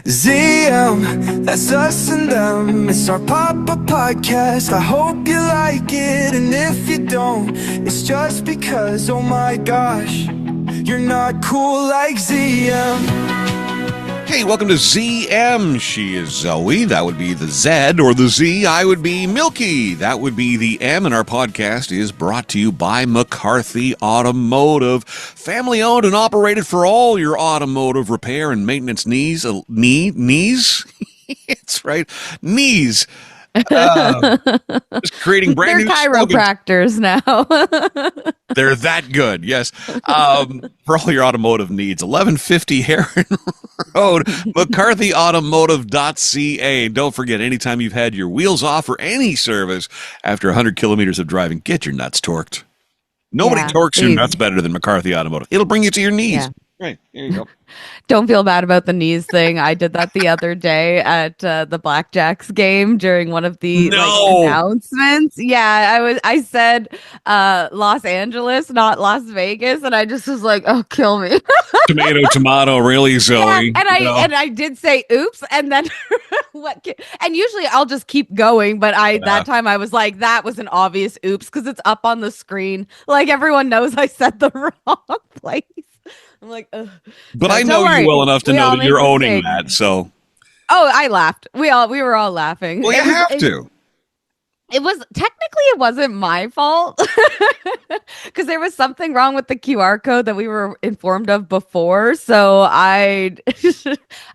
ZM, that's us and them. It's our pop-up podcast. I hope you like it, and if you don't, it's just because, oh my gosh, you're not cool like ZM. Hey, welcome to ZM. She is Zoe. That would be the Z, or the Z, I would be Milky. That would be the M, and our podcast is brought to you by McCarthy Automotive. Family owned and operated for all your automotive repair and maintenance needs. Knees? It's right. Knees. Just creating brand new chiropractors slogans. now. They're that good, yes. For all your automotive needs, 1150 Heron Road, McCarthyAutomotive.ca. Don't forget, anytime you've had your wheels off or any service after 100 kilometers of driving, get your nuts torqued. Nobody torques your nuts better than McCarthy Automotive. It'll bring you to your knees. Yeah. Right, there you go. Don't feel bad about the knees thing. I did that the other day at the Blackjacks game during one of the announcements. Yeah, I said Los Angeles, not Las Vegas, and I just was like, "Oh, kill me." Tomato, really, Zoe? Yeah, and I did say, "Oops," and then what? And usually I'll just keep going, but that time I was like, "That was an obvious oops," because it's up on the screen, like everyone knows I said the wrong place. I'm like, ugh. But I know you well enough to know that you're owning that. So, I laughed. We were all laughing. Well, you have to. It wasn't my fault because there was something wrong with the QR code that we were informed of before. So I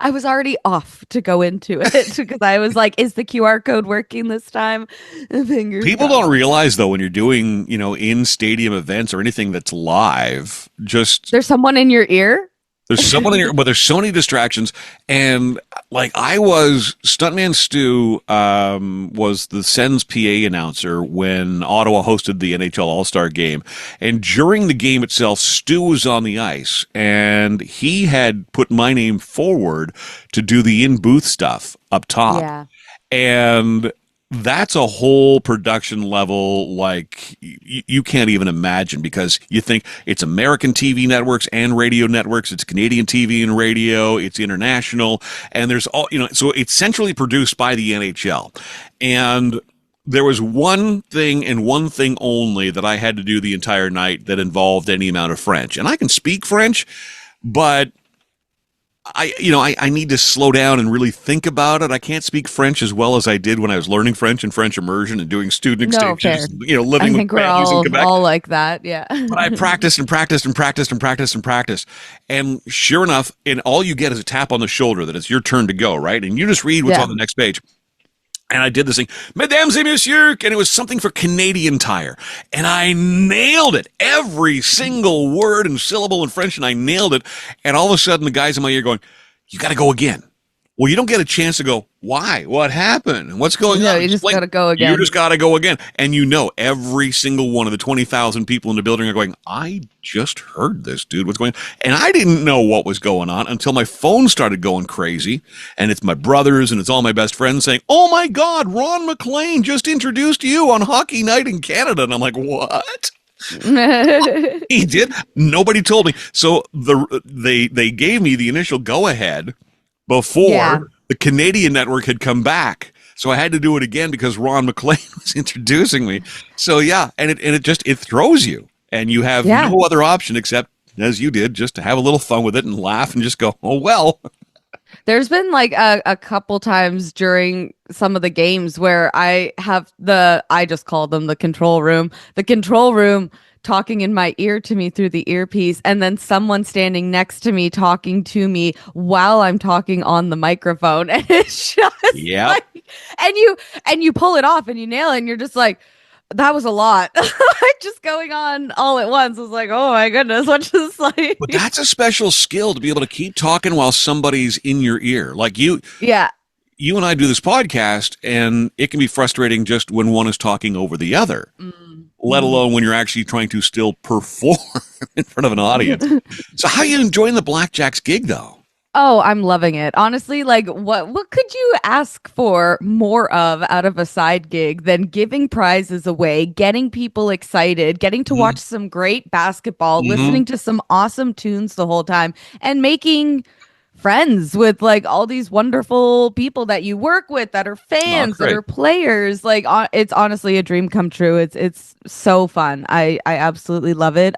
was already off to go into it because I was like, is the QR code working this time? People don't realize, though, when you're doing, in stadium events or anything that's live, there's someone in your ear. There's someone in here, but there's so many distractions. And Stuntman Stu was the Sens PA announcer when Ottawa hosted the NHL All-Star game. And during the game itself, Stu was on the ice, and he had put my name forward to do the in-booth stuff up top. Yeah. And that's a whole production level like you can't even imagine, because you think it's American TV networks and radio networks, it's Canadian TV and radio, it's international, and there's all, so it's centrally produced by the NHL. And there was one thing and one thing only that I had to do the entire night that involved any amount of French. And I can speak French, but I need to slow down and really think about it. I can't speak French as well as I did when I was learning French and French immersion and doing student exchanges, living with families in Quebec. All like that, yeah. But I practiced and practiced and practiced and practiced and practiced. And sure enough, and all you get is a tap on the shoulder that it's your turn to go, right? And you just read what's on the next page. And I did this thing, Mesdames et Messieurs, and it was something for Canadian Tire. And I nailed it. Every single word and syllable in French, and I nailed it. And all of a sudden, the guys in my ear going, you got to go again. Well, you don't get a chance to go, why? What happened? What's going on? No, you just got to go again. You just got to go again. And every single one of the 20,000 people in the building are going, I just heard this, dude. What's going on? And I didn't know what was going on until my phone started going crazy. And it's my brothers and it's all my best friends saying, oh my God, Ron McLean just introduced you on Hockey Night in Canada. And I'm like, what? He did? Nobody told me. So they gave me the initial go-ahead before the Canadian network had come back. So I had to do it again because Ron McLean was introducing me. So and it throws you, and you have no other option except, as you did, just to have a little fun with it and laugh and just go, oh, well. There's been like a couple times during some of the games where I just call them the control room talking in my ear to me through the earpiece, and then someone standing next to me talking to me while I'm talking on the microphone. And it's just like, and you pull it off and you nail it, and you're just like, that was a lot. Just going on all at once. I was like, oh my goodness, what just like. But that's a special skill, to be able to keep talking while somebody's in your ear. Like you and I do this podcast, and it can be frustrating just when one is talking over the other. Let alone when you're actually trying to still perform in front of an audience. So how are you enjoying the Blackjacks gig, though? Oh, I'm loving it. Honestly, like what could you ask for more of out of a side gig than giving prizes away, getting people excited, getting to watch some great basketball, listening to some awesome tunes the whole time, and making friends with like all these wonderful people that you work with that are Oh, fans, that great. are players. Like it's honestly a dream come true. It's so fun. I absolutely love it.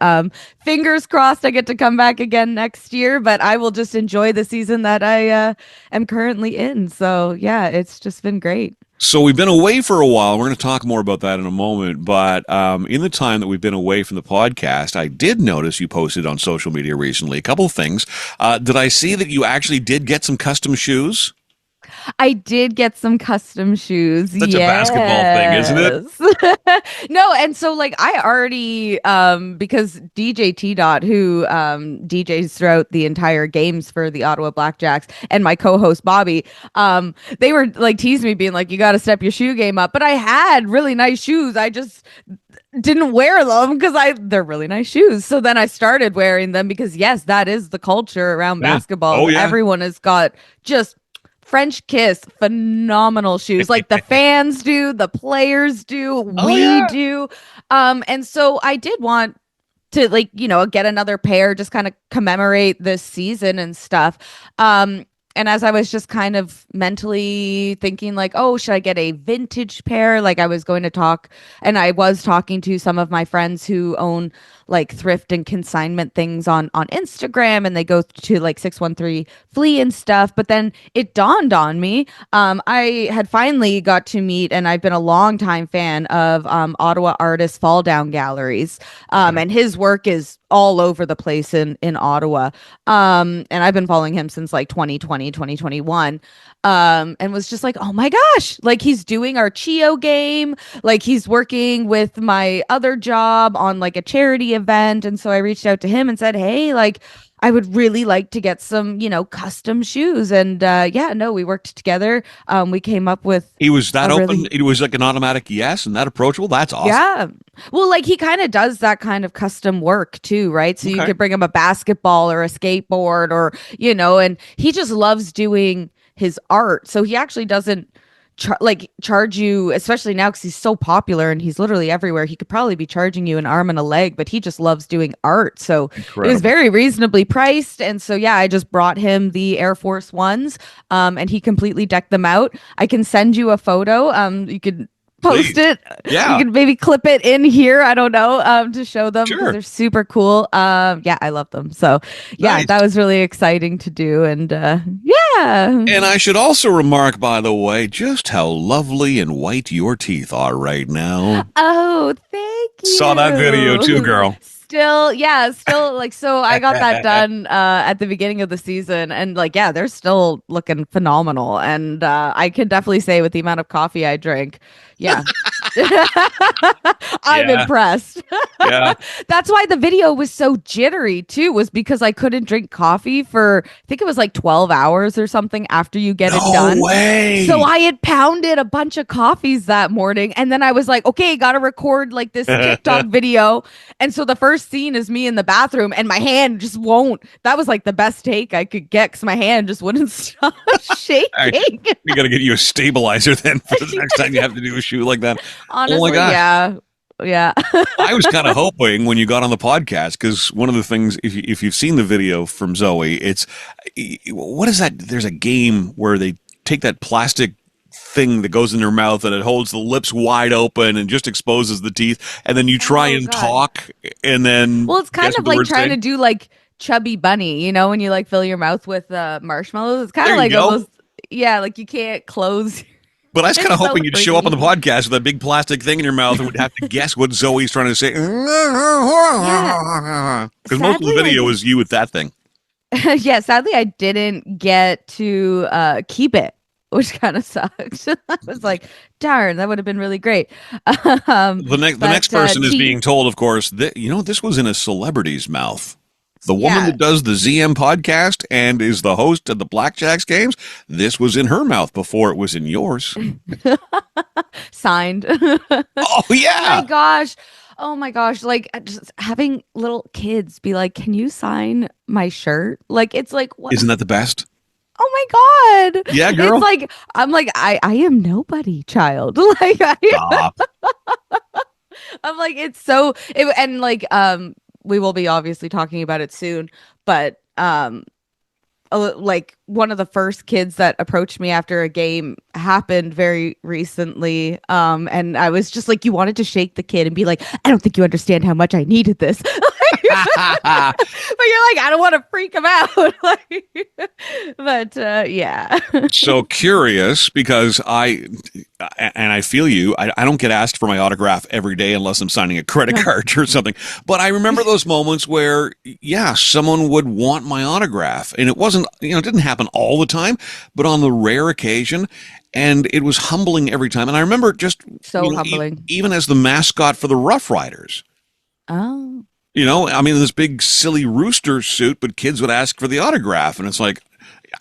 Fingers crossed I get to come back again next year, but I will just enjoy the season that I am currently in. So yeah, it's just been great. So we've been away for a while. We're going to talk more about that in a moment. But in the time that we've been away from the podcast, I did notice you posted on social media recently a couple of things. Did I see that you actually did get some custom shoes? I did get some custom shoes. Such a basketball thing, isn't it? Yes. No, and so like I already because DJ T Dot, who DJs throughout the entire games for the Ottawa Blackjacks, and my co-host Bobby, they were like teasing me, being like, you gotta step your shoe game up. But I had really nice shoes. I just didn't wear them because they're really nice shoes. So then I started wearing them because yes, that is the culture around Yeah. basketball. Oh, yeah. Everyone has got just French kiss, phenomenal shoes. Like the fans do, the players do, Oh, we yeah. do. And so I did want to like, get another pair, just kind of commemorate this season and stuff. And as I was just kind of mentally thinking like, oh, should I get a vintage pair? Like I was going to talk, and I was talking to some of my friends who own like thrift and consignment things on Instagram, and they go to like 613 Flea and stuff. But then it dawned on me, I had finally got to meet, and I've been a longtime fan of Ottawa artist Fall Down Galleries, and his work is all over the place in Ottawa. And I've been following him since like 2020, 2021. And was just like, oh my gosh, like he's doing our Chio game, like he's working with my other job on like a charity event. And so I reached out to him and said, hey, like I would really like to get some, custom shoes. And yeah, no, we worked together. We came up with He was that a open. really It was like an automatic yes and that approachable. That's awesome. yeah. Well, like he kind of does that kind of custom work too, right? So you Okay. could bring him a basketball or a skateboard or, and he just loves doing his art. So he actually doesn't charge you, especially now because he's so popular and he's literally everywhere. He could probably be charging you an arm and a leg, but he just loves doing art. So it was Incredible. very reasonably priced. And so, yeah, I just brought him the Air Force Ones, and he completely decked them out. I can send you a photo. You could post Please. it. Yeah. You can maybe clip it in here. I don't know, to show them because Sure. they're super cool. Yeah, I love them. So yeah, Nice. that was really exciting to do. And yeah. And I should also remark, by the way, just how lovely and white your teeth are right now. Oh, thank you. Saw that video too, girl. Still like, so I got that done at the beginning of the season, and like, yeah, they're still looking phenomenal. And I can definitely say with the amount of coffee I drink, yeah. I'm Yeah. impressed. Yeah. That's why the video was so jittery too, was because I couldn't drink coffee for, I think it was like 12 hours or something after you get it done. No way. So I had pounded a bunch of coffees that morning, and then I was like, okay, gotta record like this TikTok video. And so the first scene is me in the bathroom, and my hand just won't. That was like the best take I could get because my hand just wouldn't stop shaking. We got to get you a stabilizer then for the next time you have to do a shoe like that. Honestly, gosh. yeah. I was kind of hoping when you got on the podcast, because one of the things, if you've seen the video from Zoe, it's what is that? There's a game where they take that plastic thing that goes in their mouth and it holds the lips wide open and just exposes the teeth, and then you try and God. talk, and then Well, it's kind guess of what the like words trying say? to do like Chubby Bunny, when you like fill your mouth with marshmallows. It's kind There of you like go. almost, yeah, like you can't close. But I was kind of It's so hoping you'd show up on the freaky. podcast with a big plastic thing in your mouth and would have to guess what Zoe's trying to say. Because most of the Sadly, video is you with that thing. Yeah, sadly, I didn't get to keep it, which kind of sucks. I was like, darn, that would have been really great. The next person is T- being told, of course, that this was in a celebrity's mouth. The woman Yeah. that does the ZM podcast and is the host of the Blackjacks games, this was in her mouth before it was in yours. signed. Oh, yeah. Oh my gosh. Like just having little kids be like, can you sign my shirt? Like, it's like, what? Isn't that the best? Oh my God. Yeah, girl. It's like, I'm like, I am nobody, child. Like, Stop. I'm like, and like, we will be obviously talking about it soon, but, like one of the first kids that approached me after a game happened very recently. And I was just like, you wanted to shake the kid and be like, I don't think you understand how much I needed this. But you're like, I don't want to freak him out. But yeah. So curious because I feel you. I don't get asked for my autograph every day unless I'm signing a credit card or something. But I remember those moments where, yeah, someone would want my autograph. And it wasn't, it didn't happen all the time, but on the rare occasion. And it was humbling every time. And I remember just So humbling. Even as the mascot for the Rough Riders. Oh. This big silly rooster suit, but kids would ask for the autograph. And it's like,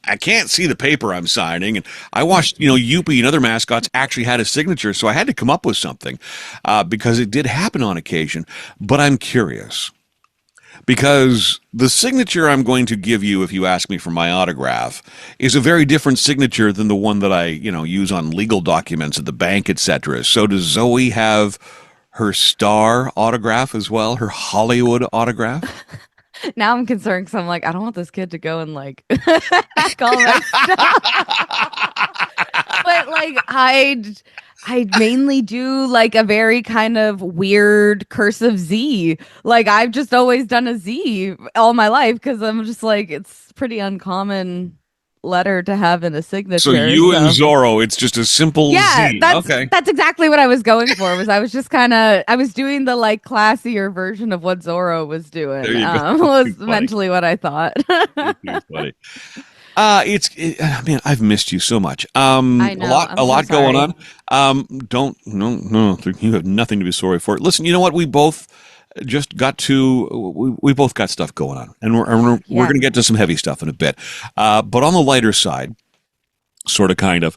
I can't see the paper I'm signing. And I watched, Youpie and other mascots actually had a signature. So I had to come up with something because it did happen on occasion. But I'm curious because the signature I'm going to give you if you ask me for my autograph is a very different signature than the one that I, use on legal documents at the bank, etc. So does Zoe have her star autograph as well, her Hollywood autograph? Now I'm concerned because I'm like, I don't want this kid to go and like call my stuff. But like I mainly do like a very kind of weird cursive Z. Like I've just always done a Z all my life because I'm just like, it's pretty uncommon letter to have in a signature. So you and Zorro, it's just a simple Z. That's exactly what I was going for. I was doing the like classier version of what Zorro was doing. There you go. Was mentally what I thought. Funny. Man, I've missed you so much. I know. A lot going on. No, you have nothing to be sorry for. Listen, you know what? We both just got to, we both got stuff going on, and we're going to get to some heavy stuff in a bit. But on the lighter side, sort of, kind of,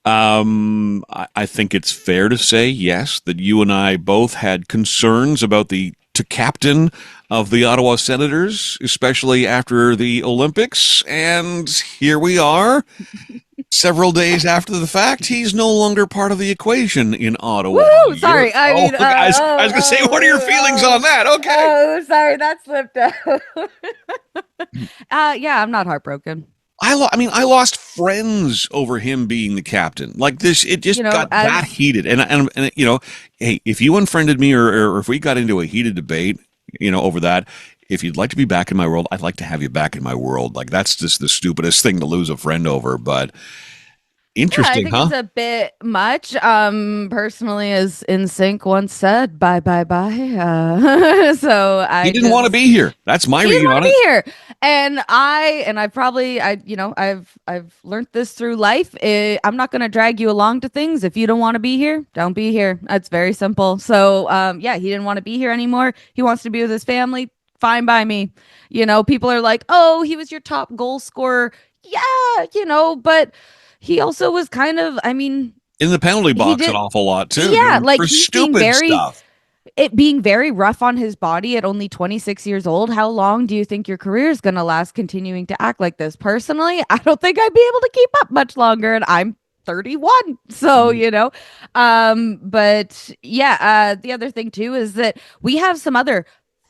I think it's fair to say, yes, that you and I both had concerns about the captain of the Ottawa Senators, especially after the Olympics. And here we are. Several days after the fact, he's no longer part of the equation in Ottawa. Woo! Sorry. I was going to say, what are your feelings on that? Okay. Oh, sorry. That slipped out. Yeah, I'm not heartbroken. I lost friends over him being the captain. Like this, it just got that heated. And hey, if you unfriended me or if we got into a heated debate, over that, if you'd like to be back in my world, I'd like to have you back in my world. Like that's just the stupidest thing to lose a friend over. But interesting, I think it's a bit much. Personally, as NSYNC once said, bye, bye, bye. So he didn't want to be here. That's my reading on it. Be here. And I've learned this through life. I'm not going to drag you along to things. If you don't want to be here, don't be here. It's very simple. So, he didn't want to be here anymore. He wants to be with his family. Fine by me. People are like, oh, he was your top goal scorer. Yeah, but he also was kind of, in the penalty box an awful lot too. Yeah, like for he's stupid stuff. It being very rough on his body at only 26 years old. How long do you think your career is going to last continuing to act like this? Personally, I don't think I'd be able to keep up much longer, and I'm 31. So, but yeah, the other thing too is that we have some other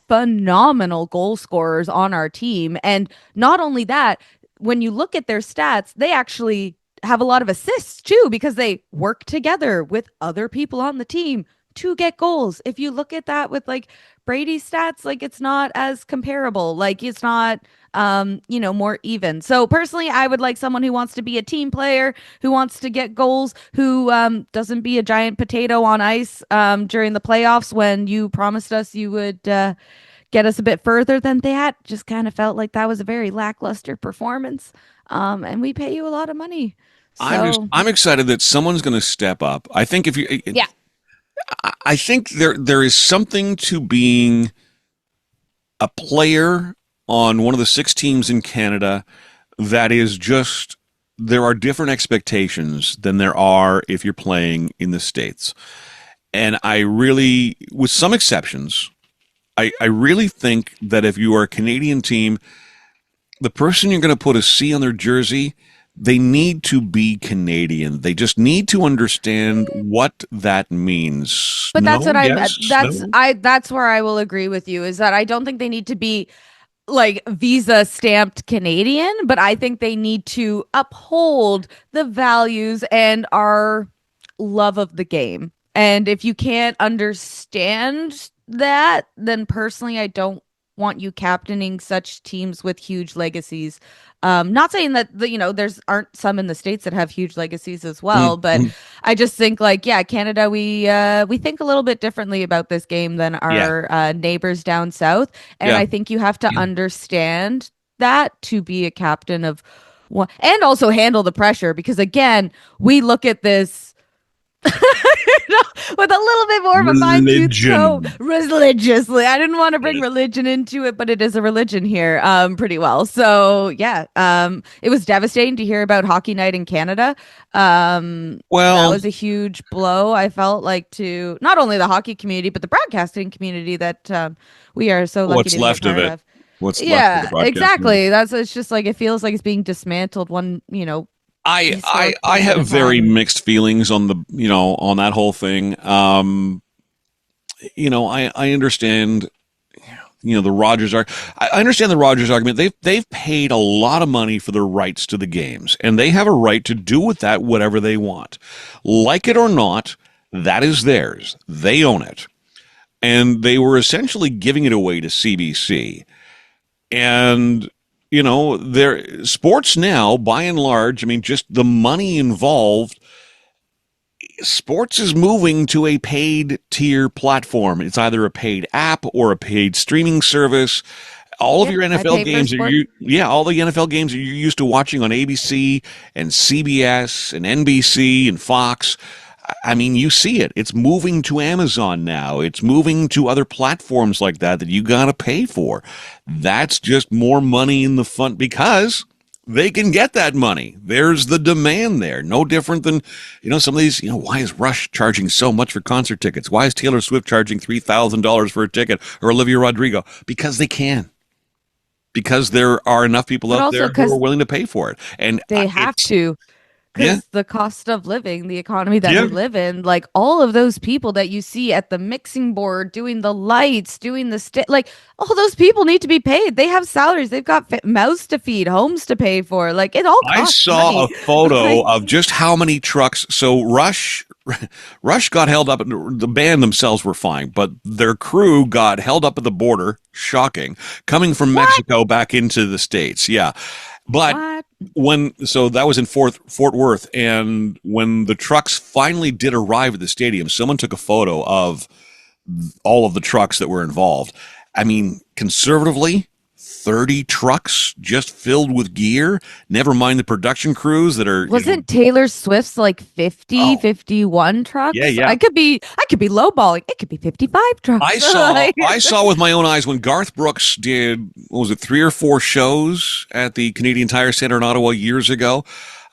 phenomenal goal scorers on our team. And not only that, when you look at their stats, they actually have a lot of assists too, because they work together with other people on the team to get goals. If you look at that with like Brady's stats, like it's not as comparable. Like it's not, more even. So personally, I would like someone who wants to be a team player, who wants to get goals, who doesn't be a giant potato on ice during the playoffs when you promised us you would get us a bit further than that. Just kind of felt like that was a very lackluster performance. And we pay you a lot of money. So. I'm excited that someone's going to step up. I think I think there is something to being a player on one of the 6 teams in Canada that is just, there are different expectations than there are if you're playing in the States. And I really, with some exceptions, I really think that if you are a Canadian team, the person you're going to put a C on their jersey, they need to be Canadian. They just need to understand what that means. But that's where I will agree with you, is that I don't think they need to be like visa stamped Canadian, but I think they need to uphold the values and our love of the game. And if you can't understand that, then personally, I don't want you captaining such teams with huge legacies. Not saying that there's aren't some in the States that have huge legacies as well, but Mm-hmm. I just think like, yeah, Canada, we think a little bit differently about this game than Yeah. our neighbors down south, and Yeah. I think you have to understand that to be a captain of one, and also handle the pressure because again, we look at this with a little bit more of a fine tooth comb Religion. religiously. I didn't want to bring Yes. religion into it, but it is a religion here, pretty well. So yeah, it was devastating to hear about Hockey Night in Canada. That Well, was a huge blow. I felt like to not only the hockey community but the broadcasting community that we are so lucky what's to be a left of part it? of. What's left of the Yeah, broadcast? exactly. It's just like it feels like it's being dismantled one, I historic I place at have a very time. mixed feelings on the on that whole thing. I understand the Rogers are I understand the Rogers argument. They've paid a lot of money for the rights to the games, and they have a right to do with that whatever they want, like it or not. That is theirs. They own it, and they were essentially giving it away to CBC. And their sports now, by and large, I mean, just the money involved, sports is moving to a paid tier platform. It's either a paid app or a paid streaming service. All of Yep, your I NFL pay for games sport. all the NFL games that you're used to watching on ABC and CBS and NBC and Fox. I mean, you see it. It's moving to Amazon now. It's moving to other platforms like that you got to pay for. That's just more money in the fund because they can get that money. There's the demand there. No different than, some of these, why is Rush charging so much for concert tickets? Why is Taylor Swift charging $3,000 for a ticket or Olivia Rodrigo? Because they can. Because there are enough people But out also there who are because willing to pay for it. And they have it's, to, yeah, because the cost of living, the economy that yeah. we live in, like all of those people that you see at the mixing board, doing the lights, doing the like all those people need to be paid. They have salaries, they've got mouths to feed, homes to pay for. Like it all I costs saw money. a photo Like, of just how many trucks. So Rush got held up. The band themselves were fine, but their crew got held up at the border. Shocking, coming from what? Mexico back into the States. Yeah, but What? so that was in Fort Worth, and when the trucks finally did arrive at the stadium, someone took a photo of all of the trucks that were involved. I mean, conservatively, 30 trucks just filled with gear, never mind the production crews that are, Wasn't Taylor Swift's like 50, oh, 51 yeah, trucks? yeah. I could be lowballing. It could be 55 trucks. I saw Like, I saw with my own eyes when Garth Brooks did, what was it, 3 or 4 shows at the Canadian Tire Center in Ottawa years ago.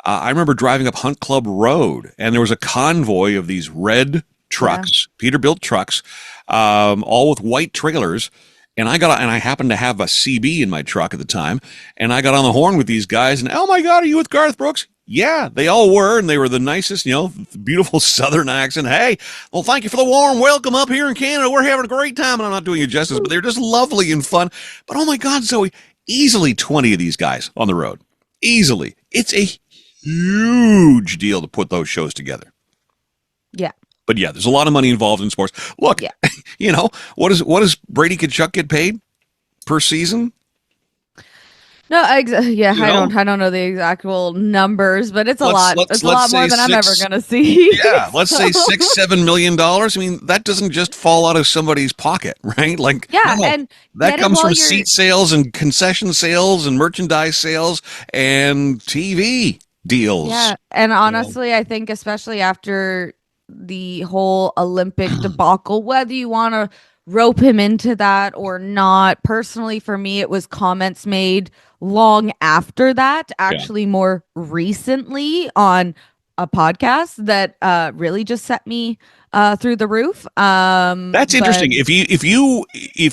I remember driving up Hunt Club Road, and there was a convoy of these red yeah. trucks, Peterbilt trucks, all with white trailers. And I happened to have a CB in my truck at the time, and I got on the horn with these guys, and oh my God, are you with Garth Brooks? Yeah, they all were, and they were the nicest, beautiful Southern accent. Hey, well, thank you for the warm welcome up here in Canada. We're having a great time, and I'm not doing you justice, but they're just lovely and fun. But oh my God, Zoe, easily 20 of these guys on the road. Easily. It's a huge deal to put those shows together. Yeah. But yeah, there's a lot of money involved in sports. Look, Yeah. what does Brady Kachuk get paid per season? No, yeah, You know, I don't know the exact numbers, but it's a let's lot. let's It's a let's lot more say than I'm ever six. gonna see. Yeah, let's say So- $6-7 million. I mean, that doesn't just fall out of somebody's pocket, right? Like, Yeah, no, and that get it comes while from you're seat sales and concession sales and merchandise sales and TV deals. yeah, and You know? honestly, I think especially after the whole Olympic debacle, whether you want to rope him into that or not, personally for me, it was comments made long after that, Yeah. actually more recently on a podcast that really just set me through the roof. That's But interesting. If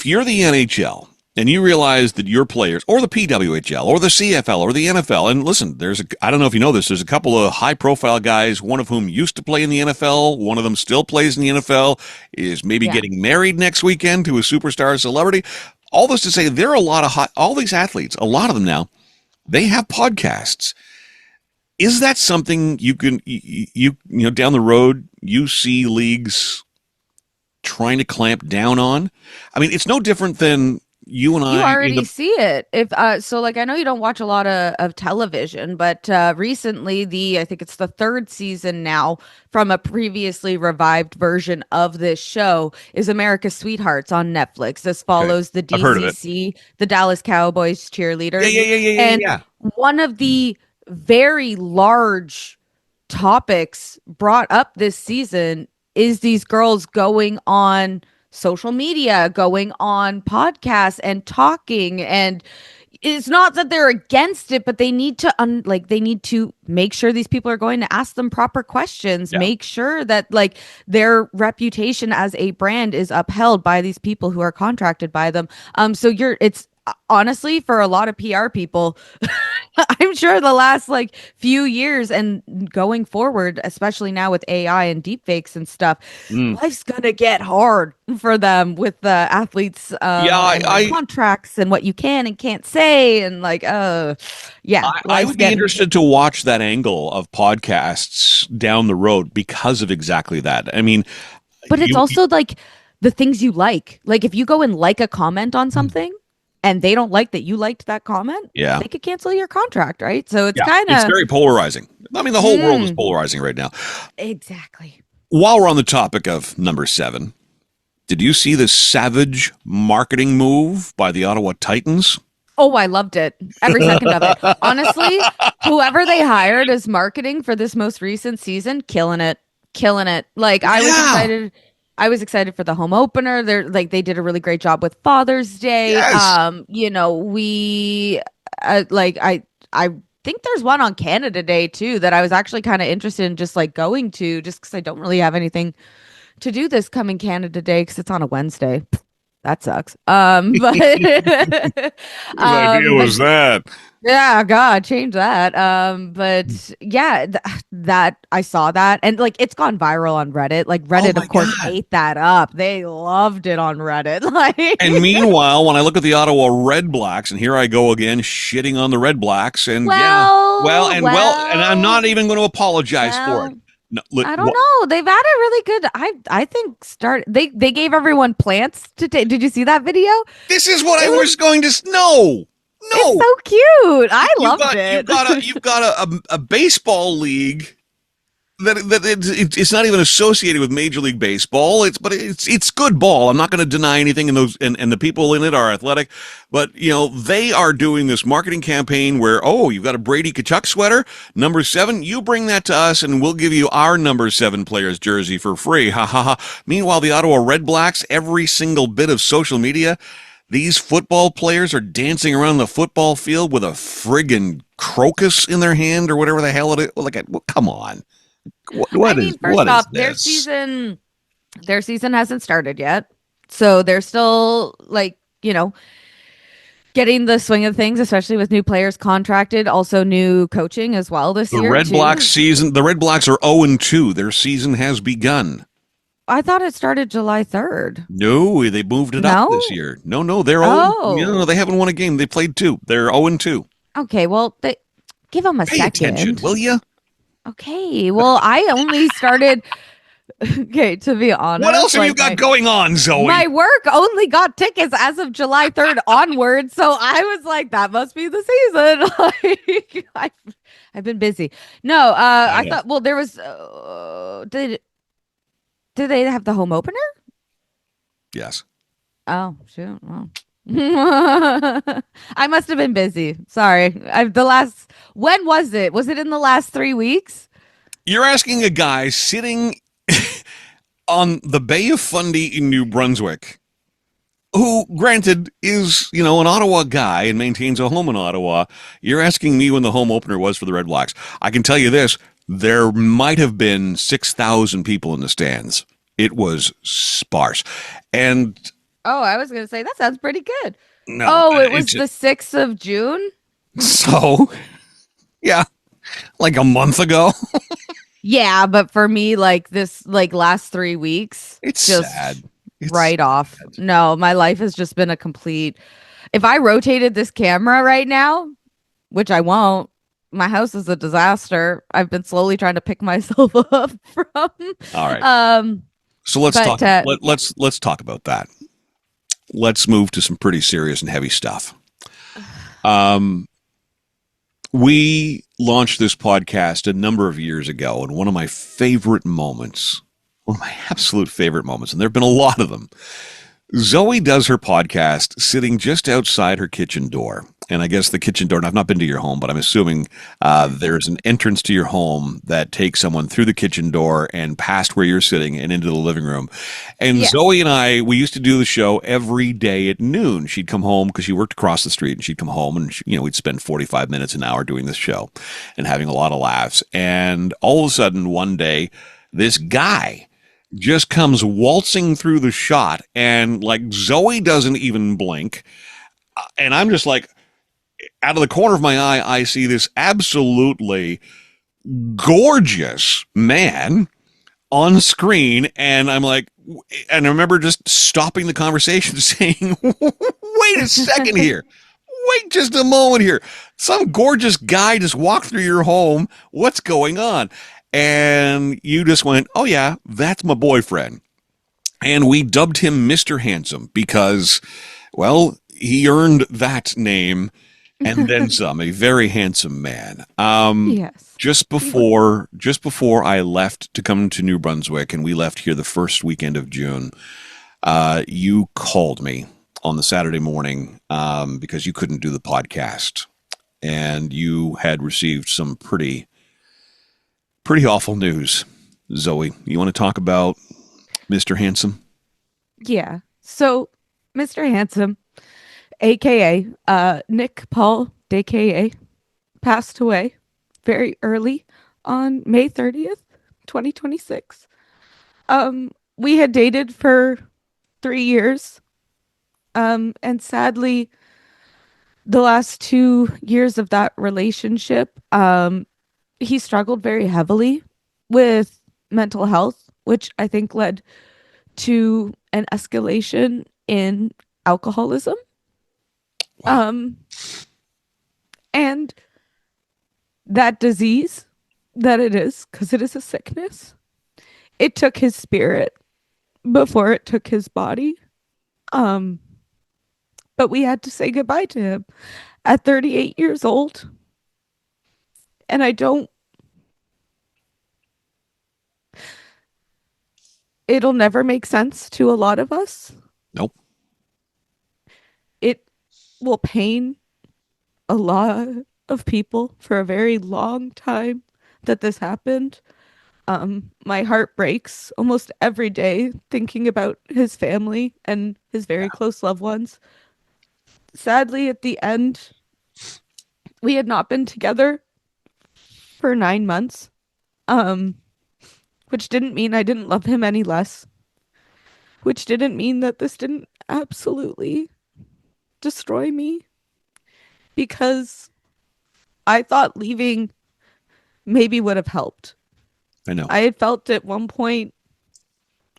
you're the NHL and you realize that your players, or the PWHL, or the CFL, or the NFL, and listen, I don't know if you know this, there's a couple of high-profile guys, one of whom used to play in the NFL, one of them still plays in the NFL, is maybe Yeah. getting married next weekend to a superstar celebrity. all this to say, there are a lot of all these athletes, a lot of them now, they have podcasts. Is that something you can, down the road, you see leagues trying to clamp down on? I mean, it's no different than you and You I. already see it. If so, like I know you don't watch a lot of television, but recently I think it's the third season now from a previously revived version of this show is America's Sweethearts on Netflix. This Okay, follows the I've heard of it. DCC, the Dallas Cowboys Yeah, cheerleaders, yeah, yeah, yeah, yeah, and yeah. one of the very large topics brought up this season is these girls going on social media, going on podcasts and talking. And it's not that they're against it, but they need to they need to make sure these people are going to ask them proper questions, Yeah. make sure that like their reputation as a brand is upheld by these people who are contracted by them. So it's honestly for a lot of PR people, I'm sure the last like few years and going forward, especially now with AI and deepfakes and stuff, Mm. life's gonna get hard for them with the athletes Yeah, and their contracts and what you can and can't say and like yeah, I life's would be getting interested to watch that angle of podcasts down the road because of exactly that. I mean, but it's you, also like the things you like. Like if you go and like a comment on something and they don't like that you liked that comment, yeah, they could cancel your contract, right? So it's yeah, kind it's of very polarizing. I mean, the whole world is polarizing right now. exactly. While we're on the topic of number 7, did you see this savage marketing move by the Ottawa Titans? Oh, I loved it. Every second of it. Honestly, whoever they hired as marketing for this most recent season, killing it. Killing it. Like I was Yeah. excited. I was excited for the home opener. They did a really great job with Father's Day. Yes. We I think there's one on Canada Day too that I was actually kind of interested in just like going to just because I don't really have anything to do this coming Canada Day because it's on a Wednesday. That sucks. But Whose idea was that? yeah, God, change that. But yeah, that I saw that, and like it's gone viral on Reddit. Like Reddit, my of course, God. ate that up. They loved it on Reddit. Like, And meanwhile, when I look at the Ottawa Red Blacks, and here I go again shitting on the Red Blacks, and and I'm not even going to apologize for it. No, I don't know. They've had a really good. I think They gave everyone plants to take. Did you see that video? This is what I was going to. No. It's so cute. I loved it. You've got a baseball league it's not even associated with Major League Baseball. It's good ball. I'm not going to deny anything. And the people in it are athletic, but they are doing this marketing campaign where you've got a Brady Kachuk sweater, number 7. You bring that to us, and we'll give you our number 7 player's jersey for free. Ha ha ha. Meanwhile, the Ottawa Red Blacks, every single bit of social media. These football players are dancing around the football field with a friggin' crocus in their hand or whatever the hell it is. Like, come on. First off, their season hasn't started yet. So they're still getting the swing of things, especially with new players contracted, also new coaching as well this year. The Red Blacks are 0-2. Their season has begun. I thought it started July 3rd. No, they moved it up this year. No, they're 0. They haven't won a game. They played 2. They're 0-2. Okay, well, give them a second. Pay attention, will you? Okay, well, I only started. Okay, to be honest, what else have you got going on, Zoe? My work only got tickets as of July 3rd onward, so I was like, that must be the season. I've been busy. No, I thought. Well, there was. Did they have the home opener? Yes. Oh shoot! Well. I must have been busy. Sorry. When was it? Was it in the last 3 weeks? You're asking a guy sitting on the Bay of Fundy in New Brunswick, who, granted, is, an Ottawa guy and maintains a home in Ottawa. You're asking me when the home opener was for the Red Blacks. I can tell you this. There might have been 6,000 people in the stands. It was sparse. And oh, I was going to say, that sounds pretty good. No. It was the 6th of June? So, yeah, like a month ago. Yeah, but for me, like this, like last 3 weeks. It's sad. It's right off. No, my life has just been a complete. If I rotated this camera right now, which I won't, my house is a disaster. I've been slowly trying to pick myself up from. all right. Um, So let's but talk. Let's talk about that. Let's move to some pretty serious and heavy stuff. We launched this podcast a number of years ago, and one of my favorite moments, one of my absolute favorite moments, and there have been a lot of them. Zoe does her podcast sitting just outside her kitchen door. And I guess the kitchen door, and I've not been to your home, but I'm assuming there's an entrance to your home that takes someone through the kitchen door and past where you're sitting and into the living room. And Yes. Zoe and I, we used to do the show every day at noon. She'd come home because she worked across the street, and she'd come home and, we'd spend 45 minutes, an hour doing this show and having a lot of laughs. And all of a sudden, one day, this guy just comes waltzing through the shot, and like Zoe doesn't even blink. And I'm just like, out of the corner of my eye, I see this absolutely gorgeous man on screen. And I'm like, and I remember just stopping the conversation saying, wait a second here. Wait just a moment here. Some gorgeous guy just walked through your home. What's going on? And you just went, oh, yeah, that's my boyfriend. And we dubbed him Mr. Handsome because, well, he earned that name and then some. A very handsome man. Yes. Just before I left to come to New Brunswick, and we left here the first weekend of June, you called me on the Saturday morning because you couldn't do the podcast, and you had received some pretty awful news. Zoe, you want to talk about Mr. Handsome? Yeah. So, Mr. Handsome, aka Nick Paul, aka, passed away very early on May 30th, 2026. We had dated for 3 years. And sadly, the last 2 years of that relationship, he struggled very heavily with mental health, which I think led to an escalation in alcoholism. And that disease that it is, because it is a sickness, it took his spirit before it took his body. But we had to say goodbye to him at 38 years old. And it'll never make sense to a lot of us. Nope. It will pain a lot of people for a very long time that this happened. My heart breaks almost every day thinking about his family and his very close loved ones. Sadly, at the end, we had not been together for 9 months, which didn't mean I didn't love him any less, which didn't mean that this didn't absolutely destroy me, because I thought leaving maybe would have helped. I know. I had felt at one point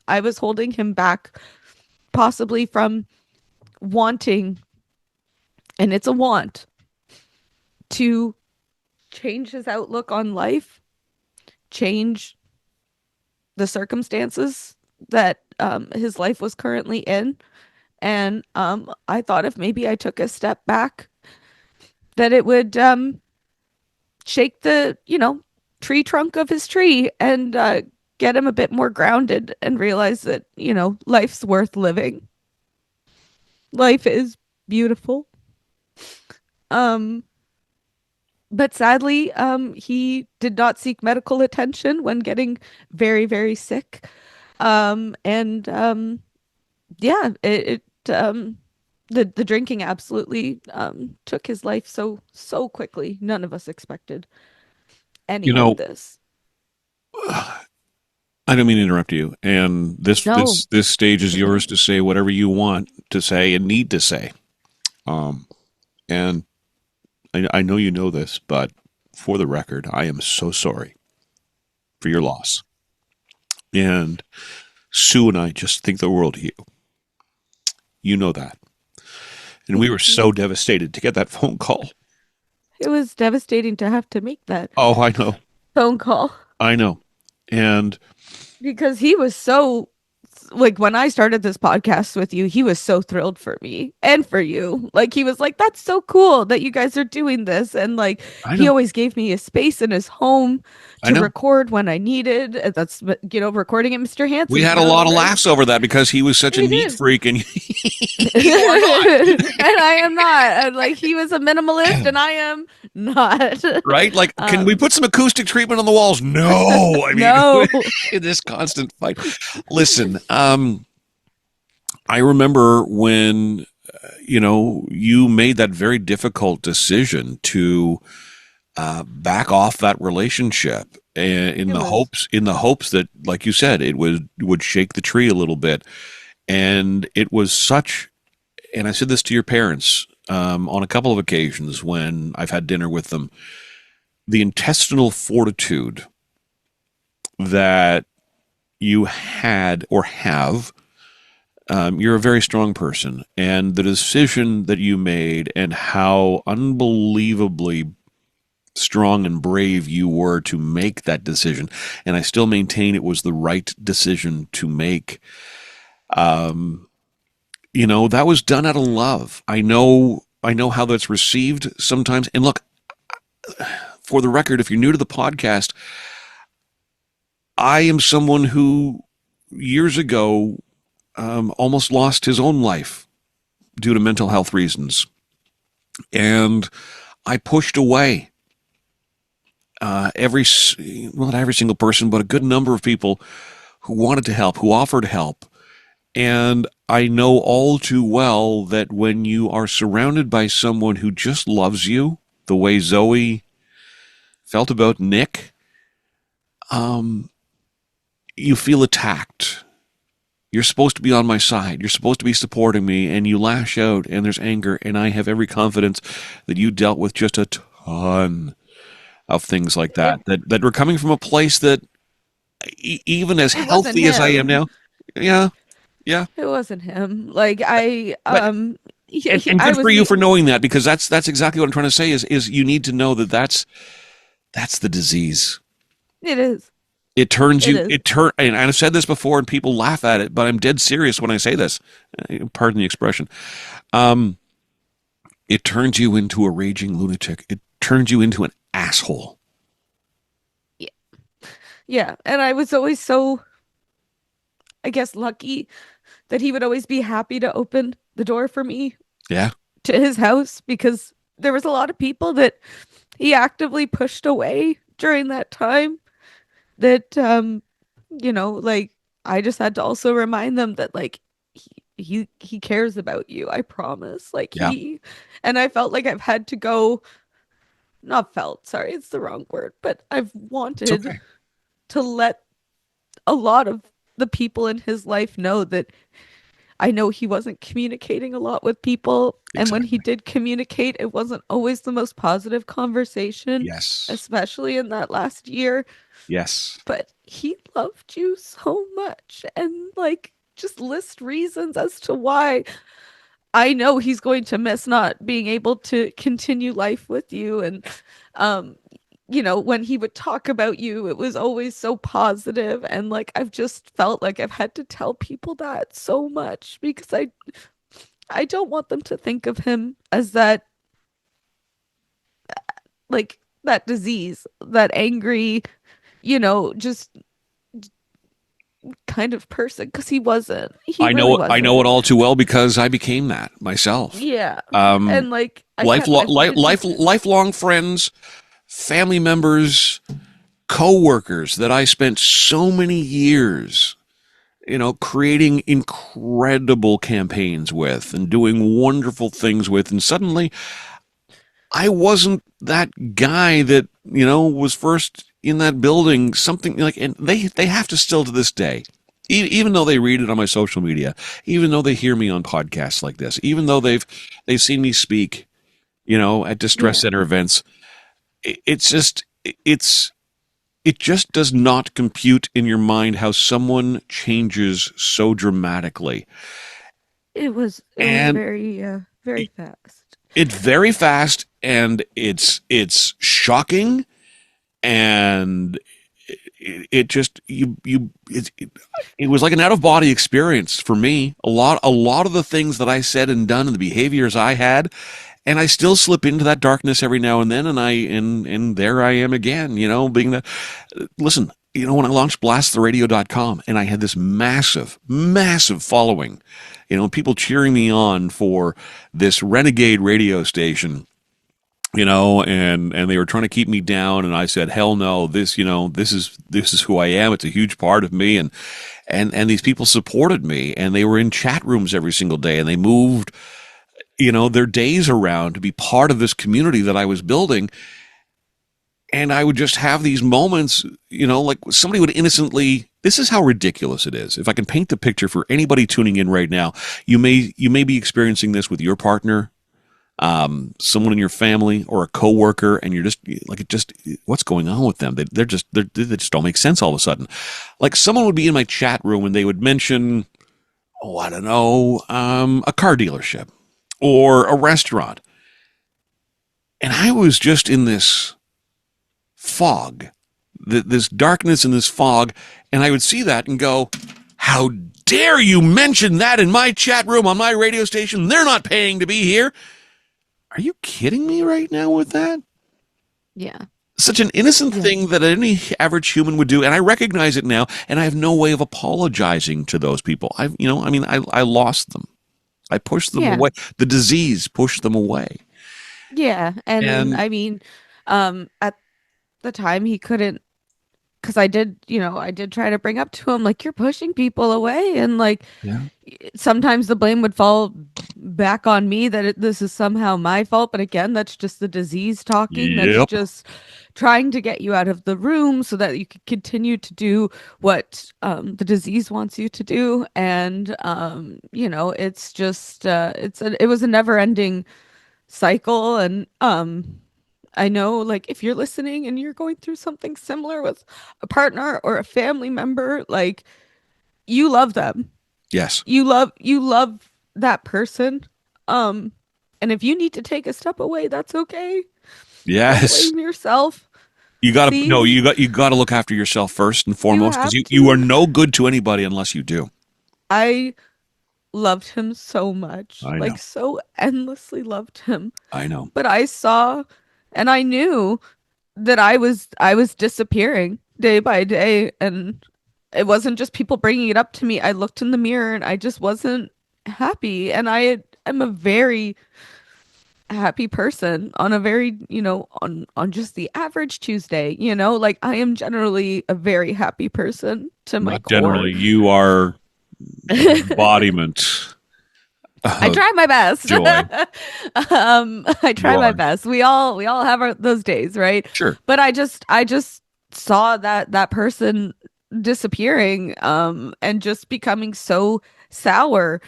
I was holding him back, possibly from wanting, and it's a want, to change his outlook on life, change the circumstances that his life was currently in. And I thought if maybe I took a step back, that it would shake the, tree trunk of his tree and get him a bit more grounded and realize that, life's worth living. Life is beautiful. But sadly, he did not seek medical attention when getting very, very sick. Yeah, the drinking absolutely took his life so quickly. None of us expected any of this. I don't mean to interrupt you. And this No. this stage is yours to say whatever you want to say and need to say. And I know you know this, but for the record, I am so sorry for your loss. And Sue and I just think the world of you. You know that. And we were Thank so you. devastated to get that phone call. It was devastating to have to make that Oh, I know. phone call I know. And because he was so like when I started this podcast with you, he was so thrilled for me and for you. Like he was like, "That's so cool that you guys are doing this." And like I he know. always gave me a space in his home I to know. record when I needed. That's recording at Mr. We Hanson's had a now. lot of Right? laughs over that because he was such a We neat did. freak and you are not. And I am not. Like he was a minimalist and I am not. Right? Like, can we um put some acoustic treatment on the walls? No. I mean, no. this constant fight. Listen, I remember when you made that very difficult decision to back off that relationship, and It was in the hopes that, like you said, would shake the tree a little bit. And it was such, and I said this to your parents on a couple of occasions when I've had dinner with them, the intestinal fortitude that you had or have. You're a very strong person, and the decision that you made and how unbelievably strong and brave you were to make that decision, and I still maintain it was the right decision to make. That was done out of love. I know how that's received sometimes. And look, for the record, if you're new to the podcast, I am someone who years ago almost lost his own life due to mental health reasons. And I pushed away not every single person, but a good number of people who wanted to help, who offered help. And I know all too well that when you are surrounded by someone who just loves you, the way Zoe felt about Nick, you feel attacked. You're supposed to be on my side. You're supposed to be supporting me, and you lash out, and there's anger, and I have every confidence that you dealt with just a ton of things like it. that were coming from a place that, even as It wasn't healthy as I am him. now, yeah, yeah, It wasn't him. Like I but and I good for was you the for knowing that, because that's exactly what I'm trying to say is you need to know that that's the disease. it is. It turns It you, is. and I've said this before and people laugh at it, but I'm dead serious when I say this. Pardon the expression. Um, it turns you into a raging lunatic. It turns you into an asshole. Yeah. Yeah. And I was always so, I guess, lucky that he would always be happy to open the door for me Yeah. to his house because there was a lot of people that he actively pushed away during that time that like I just had to also remind them that like he cares about you. I promise. Like Yeah. and I felt like I've had to go not felt, sorry, it's the wrong word, but I've It's wanted okay. to let a lot of the people in his life know that I know he wasn't communicating a lot with people. And when he Exactly. did communicate, it wasn't always the most positive conversation, Yes. especially in that last year. Yes. But he loved you so much. And like, just list reasons as to why I know he's going to miss not being able to continue life with you. And, um, when he would talk about you, it was always so positive. And like, I've just felt like I've had to tell people that so much because I don't want them to think of him as that, like, that disease, that angry, just kind of person because he wasn't. He really I know wasn't. it all too well because I became that myself. Yeah. Um, And like, I wanted to, lifelong friends, family members, co-workers that I spent so many years, creating incredible campaigns with and doing wonderful things with. And suddenly I wasn't that guy that, was first in that building, something like, and they have to still to this day, even though they read it on my social media, even though they hear me on podcasts like this, even though they've seen me speak, at distress yeah. center events. It's just, it's it just does not compute in your mind how someone changes so dramatically. It was And very very fast. it's very fast, and it's shocking, and it just it was like an out of body experience for me. A lot of the things that I said and done and the behaviors I had, and I still slip into that darkness every now and then, and there I am again, being that. Listen, when I launched blasttheradio.com, and I had this massive following, people cheering me on for this renegade radio station, and they were trying to keep me down, and I said, hell no, this is who I am. It's a huge part of me, and these people supported me, and they were in chat rooms every single day, and they moved, their days around to be part of this community that I was building. And I would just have these moments, like somebody would innocently. This is how ridiculous it is. If I can paint the picture for anybody tuning in right now, you may be experiencing this with your partner, someone in your family, or a coworker, and you're just like, what's going on with them? They just don't make sense all of a sudden. Like, someone would be in my chat room and they would mention, I don't know, a car dealership or a restaurant, and I was just in this fog, this darkness and this fog, and I would see that and go, how dare you mention that in my chat room on my radio station? They're not paying to be here. Are you kidding me right now with that? Yeah. Such an innocent thing that any average human would do, and I recognize it now, and I have no way of apologizing to those people. I lost them. I pushed them away. The disease pushed them away. Yeah, and I mean, at the time he couldn't, because I did try to bring up to him, like, you're pushing people away, and like, sometimes the blame would fall back on me that this is somehow my fault, but again, that's just the disease talking. That's just trying to get you out of the room so that you can continue to do what the disease wants you to do, and it's just it was a never-ending cycle, and I know, like, if you're listening and you're going through something similar with a partner or a family member, like, you love them. Yes. You love that person. And if you need to take a step away, that's okay. Yes. Don't blame yourself. You gotta look after yourself first and foremost, because you are no good to anybody unless you do. I loved him so much. I know. Like, so endlessly loved him. I know. But I saw and I knew that I was disappearing day by day, and it wasn't just people bringing it up to me. I looked in the mirror and I just wasn't happy, and I'm a very happy person on a very, on just the average Tuesday, like, I am generally a very happy person to my core. Generally, you are embodiment. I try my best. Joy. I try my best. We all have those days, right? Sure. But I just saw that person disappearing, and just becoming so sour,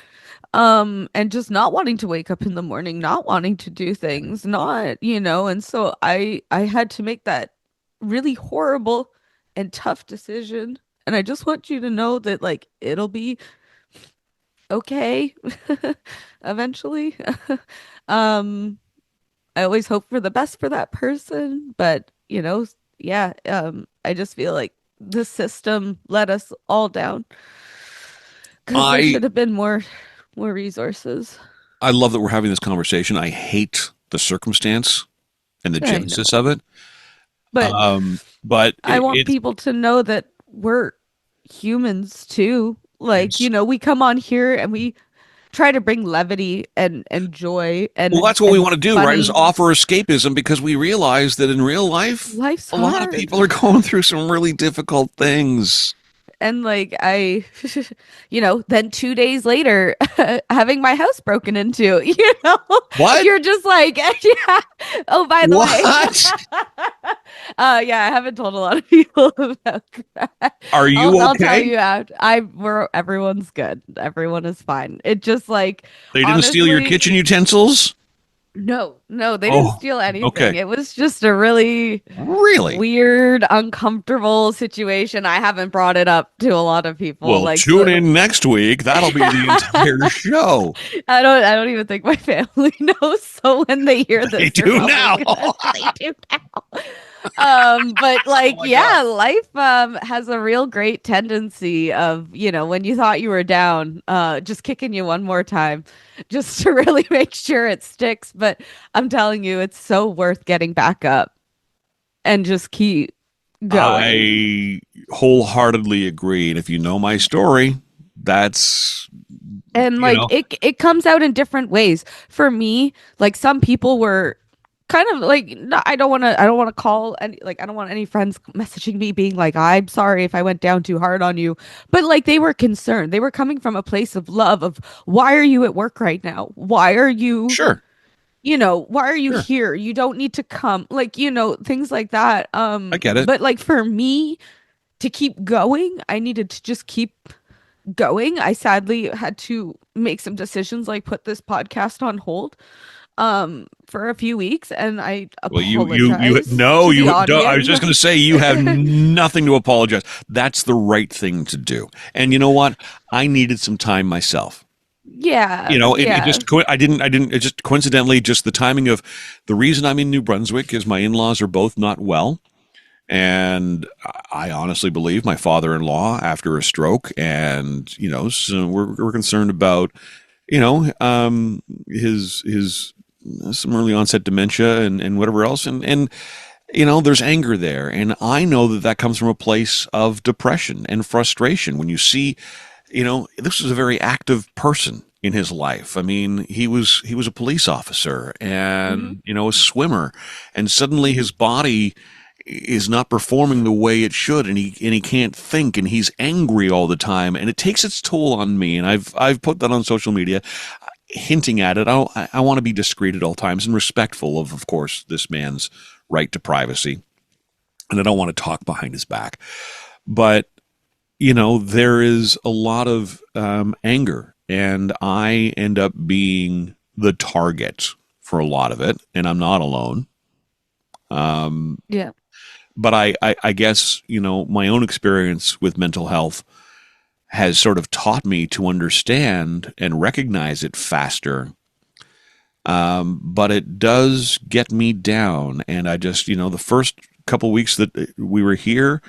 and just not wanting to wake up in the morning, not wanting to do things, not, and so I had to make that really horrible and tough decision. And I just want you to know that, like, it'll be okay eventually. I always hope for the best for that person, but I just feel like the system let us all down, because there should have been more resources. I love that we're having this conversation. I hate the circumstance and the genesis of it, but I want people to know that we're humans too. Like, we come on here and we try to bring levity and joy, and that's what we want to do, right? Is offer escapism, because we realize that in real life, life's a lot of people are going through some really difficult things. And like, then 2 days later, having my house broken into, what? You're just like, yeah. Oh, by the way, I haven't told a lot of people about that. Are you okay? I'll tell you out. Everyone's good. Everyone is fine. It just, like, they didn't steal your kitchen utensils. No, they didn't Oh, steal anything. okay. It was just a really Really? weird, uncomfortable situation. I haven't brought it up to a lot of people. Well, Like tune in next week. That'll be the entire show. I don't even think my family knows. So when they hear They this, they're do probably now. gonna they do now. But Oh like, my God. yeah, life has a real great tendency of, when you thought you were down, just kicking you one more time, just to really make sure it sticks. But I'm telling you, it's so worth getting back up and just keep going. I wholeheartedly agree. And if you know my story, that's, And you like know, it comes out in different ways. For me, like some people were kind of like no, I don't want to call any like I don't want any friends messaging me being like I'm sorry if I went down too hard on you. But like they were concerned. They were coming from a place of love of why are you at work right now? Why are you, sure, why are you sure. here? You don't need to come. Like, things like that. I get it. But like for me to keep going, I needed to just keep going. I sadly had to make some decisions like put this podcast on hold for a few weeks and I Well, apologize no, to the you don't. I was just going to audience. say you have nothing to apologize. That's the right thing to do. And you know what? I needed some time myself. Yeah, It yeah. just it just coincidentally just the timing of the reason I'm in New Brunswick is my in-laws are both not well. And I honestly believe my father-in-law after a stroke, and so we're concerned about his some early onset dementia and whatever else, and there's anger there, and I know that comes from a place of depression and frustration when you see this was a very active person in his life. I mean, he was a police officer Hmm. and a swimmer, and suddenly his body is not performing the way it should, and he can't think, and he's angry all the time, and it takes its toll on me. And I've put that on social media, hinting at it. I want to be discreet at all times and respectful of course, this man's right to privacy, and I don't want to talk behind his back. But there is a lot of anger, and I end up being the target for a lot of it, and I'm not alone. Yeah. But I guess, my own experience with mental health has sort of taught me to understand and recognize it faster. But it does get me down. And I just, the first couple weeks that we were here,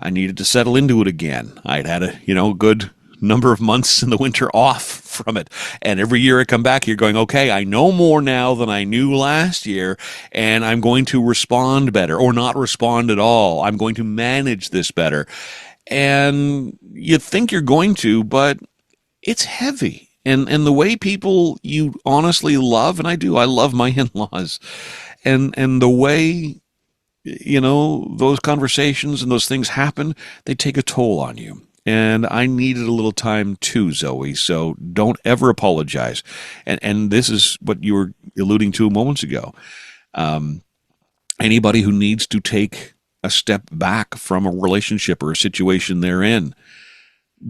I needed to settle into it again. I'd had a, good number of months in the winter off from it. And every year I come back here going, okay, I know more now than I knew last year, and I'm going to respond better or not respond at all. I'm going to manage this better. And you think you're going to, but it's heavy. And the way people you honestly love, and I love my in-laws, and the way those conversations and those things happen, they take a toll on you. And I needed a little time too, Zoe. So don't ever apologize. And this is what you were alluding to moments ago. Anybody who needs to take a step back from a relationship or a situation they're in,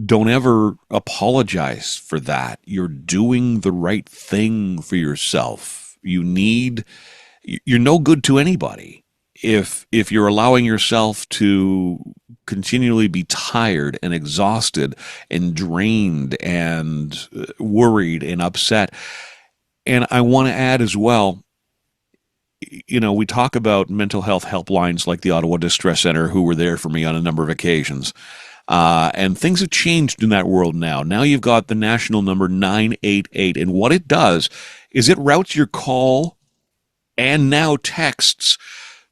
don't ever apologize for that. You're doing the right thing for yourself. You're no good to anybody if you're allowing yourself to continually be tired and exhausted and drained and worried and upset. And I want to add as well, we talk about mental health helplines like the Ottawa Distress Center, who were there for me on a number of occasions. And things have changed in that world now. Now you've got the national number 988. And what it does is it routes your call and now texts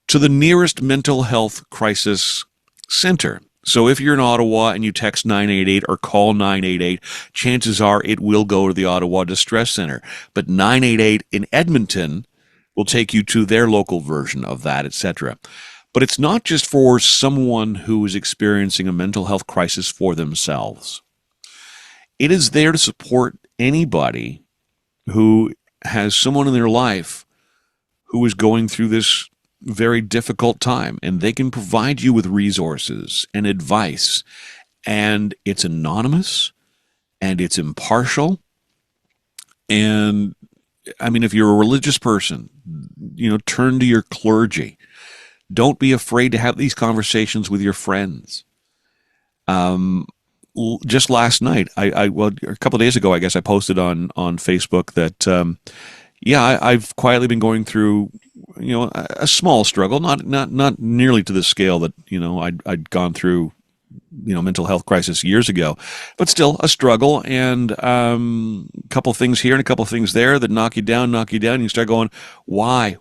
to the nearest mental health crisis center. So if you're in Ottawa and you text 988 or call 988, chances are it will go to the Ottawa Distress Center. But 988 in Edmonton will take you to their local version of that, etc. But it's not just for someone who is experiencing a mental health crisis for themselves. It is there to support anybody who has someone in their life who is going through this very difficult time, and they can provide you with resources and advice, and it's anonymous and it's impartial, and I mean, if you're a religious person, turn to your clergy. Don't be afraid to have these conversations with your friends. Just last night, well, a couple of days ago, I guess I posted on Facebook that, I've quietly been going through, a small struggle, not nearly to the scale that, I'd gone through, mental health crisis years ago, but still a struggle, and a couple things here and a couple things there that knock you down, and you start going, why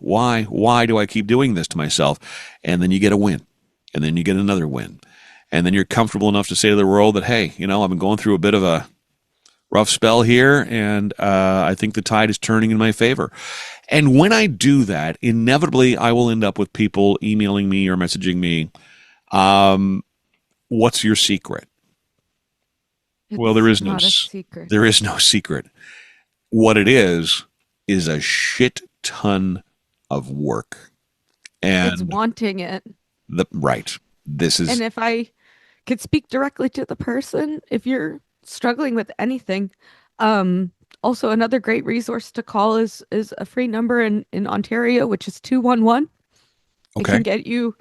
do I keep doing this to myself? And then you get a win, and then you get another win, and then you're comfortable enough to say to the world that, hey, I've been going through a bit of a rough spell here, and I think the tide is turning in my favor. And when I do that, inevitably I will end up with people emailing me or messaging me, what's your secret? Well, there is not a secret. There is no secret. What it is a shit ton of work. And it's wanting it. Right. This is. And if I could speak directly to the person, if you're struggling with anything, also another great resource to call is a free number in Ontario, which is 211. It Okay. can get you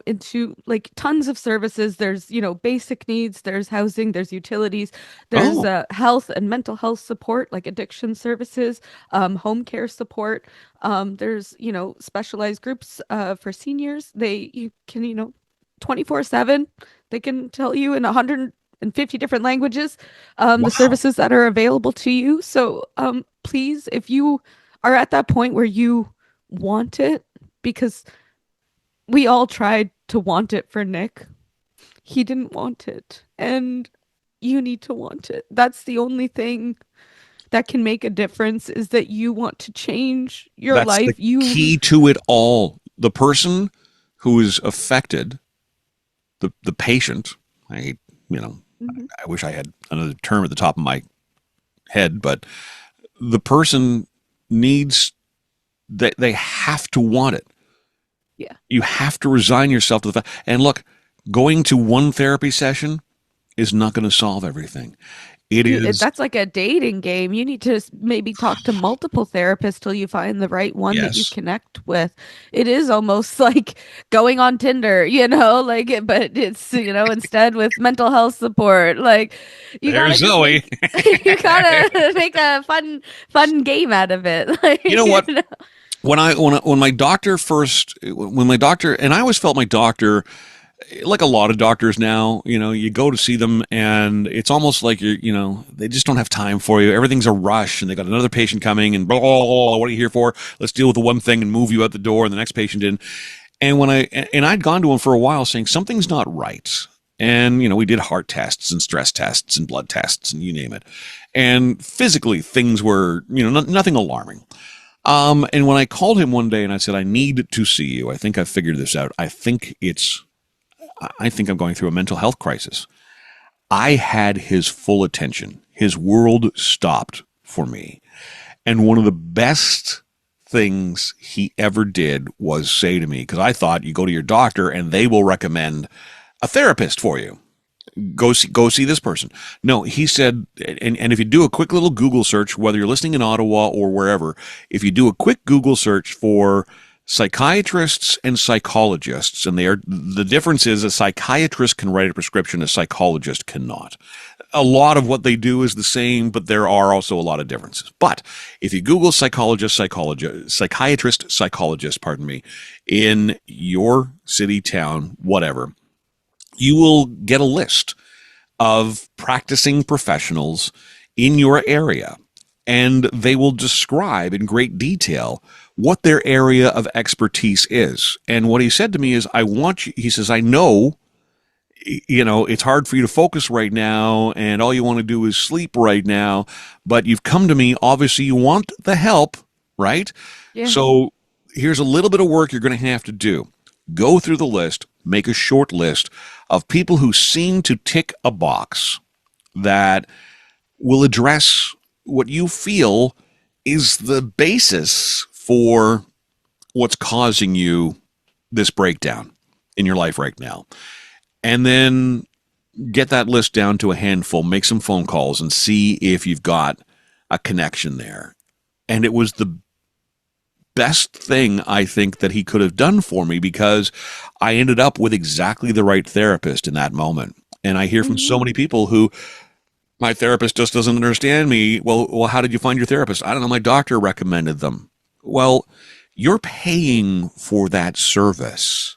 into like tons of services. There's, basic needs, there's housing, there's utilities, there's health and mental health support, like addiction services, home care support. There's, specialized groups for seniors. You can, 24/7, they can tell you in 150 different languages the services that are available to you. So please, if you are at that point where you want it, because we all tried to want it for Nick. He didn't want it. And you need to want it. That's the only thing that can make a difference, is that you want to change your life. That's the key to it all. The person who is affected, the patient, I wish I had another term at the top of my head, but the person needs, they have to want it. Yeah. You have to resign yourself to the fact. And look, going to one therapy session is not going to solve everything. That's like a dating game. You need to maybe talk to multiple therapists till you find the right one that you connect with. It is almost like going on Tinder, but it's, instead with mental health support. Like, there's Zoe. You gotta make a fun game out of it. Like, you know what? When my doctor, and I always felt my doctor, like a lot of doctors now, you go to see them and it's almost like they just don't have time for you. Everything's a rush, and they got another patient coming, and blah, blah, blah, what are you here for? Let's deal with the one thing and move you out the door, and the next patient in. And I'd gone to him for a while saying something's not right. And, we did heart tests and stress tests and blood tests and you name it. And physically things were, nothing alarming. And when I called him one day and I said, I need to see you, I think I've figured this out. I think I'm going through a mental health crisis. I had his full attention. His world stopped for me. And one of the best things he ever did was say to me, because I thought you go to your doctor and they will recommend a therapist for you. Go see this person. No, he said, and if you do a quick little Google search, whether you're listening in Ottawa or wherever, if you do a quick Google search for psychiatrists and psychologists, and the difference is a psychiatrist can write a prescription, a psychologist cannot. A lot of what they do is the same, but there are also a lot of differences. But if you Google psychiatrist, in your city, town, whatever, you will get a list of practicing professionals in your area, and they will describe in great detail what their area of expertise is. And what he said to me is, he says, I know, it's hard for you to focus right now, and all you want to do is sleep right now, but you've come to me, obviously you want the help, right? Yeah. So here's a little bit of work you're going to have to do. Go through the list, make a short list of people who seem to tick a box that will address what you feel is the basis for what's causing you this breakdown in your life right now. And then get that list down to a handful, make some phone calls, and see if you've got a connection there. And it was the best thing I think that he could have done for me because I ended up with exactly the right therapist in that moment. And I hear from so many Mhm. people who my therapist just doesn't understand me. Well, how did you find your therapist? I don't know. My doctor recommended them. Well, you're paying for that service.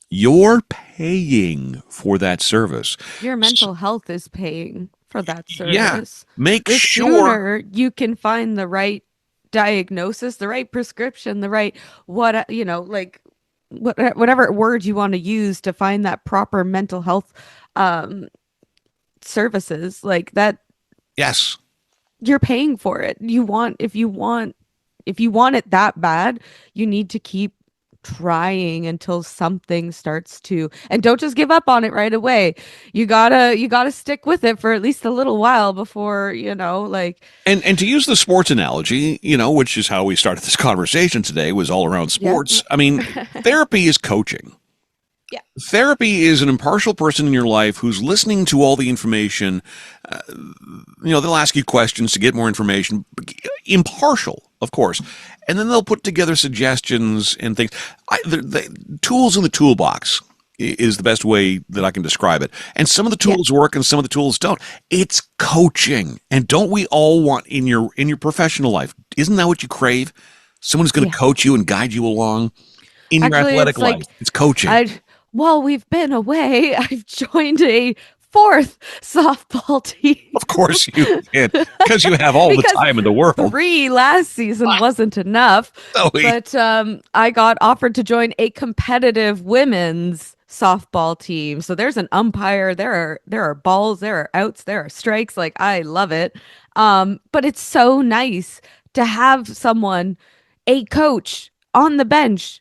You're paying for that service. Your mental health is paying for that Yeah. service. Make The sure. sooner you can find the right diagnosis, the right prescription, the right what like whatever word you want to use to find that proper mental health um services like that, Yes. you're paying for it. If you want it that bad, you need to keep trying until something starts to, and don't just give up on it right away. You gotta stick with it for at least a little while before, like, And to use the sports analogy, which is how we started this conversation today, was all around yeah. sports. I mean, therapy is coaching. Yeah. Therapy is an impartial person in your life who's listening to all the information. They'll ask you questions to get more information. Impartial, of course. And then they'll put together suggestions and things. The tools in the toolbox is the best way that I can describe it. And some of the Yeah. tools work and some of the tools don't. It's coaching. And don't we all want in your professional life? Isn't that what you crave? Someone who's going to Yeah. coach you and guide you along in your Actually, athletic it's life. like It's coaching. I while we've been away, I've joined a fourth softball team Of course you did, because you have all the because time in the world. three last season wasn't enough. Zoe. But I got offered to join a competitive women's softball team. So there's an umpire, there are balls, there are outs, there are strikes. Like, I love it. But it's so nice to have someone, a coach on the bench,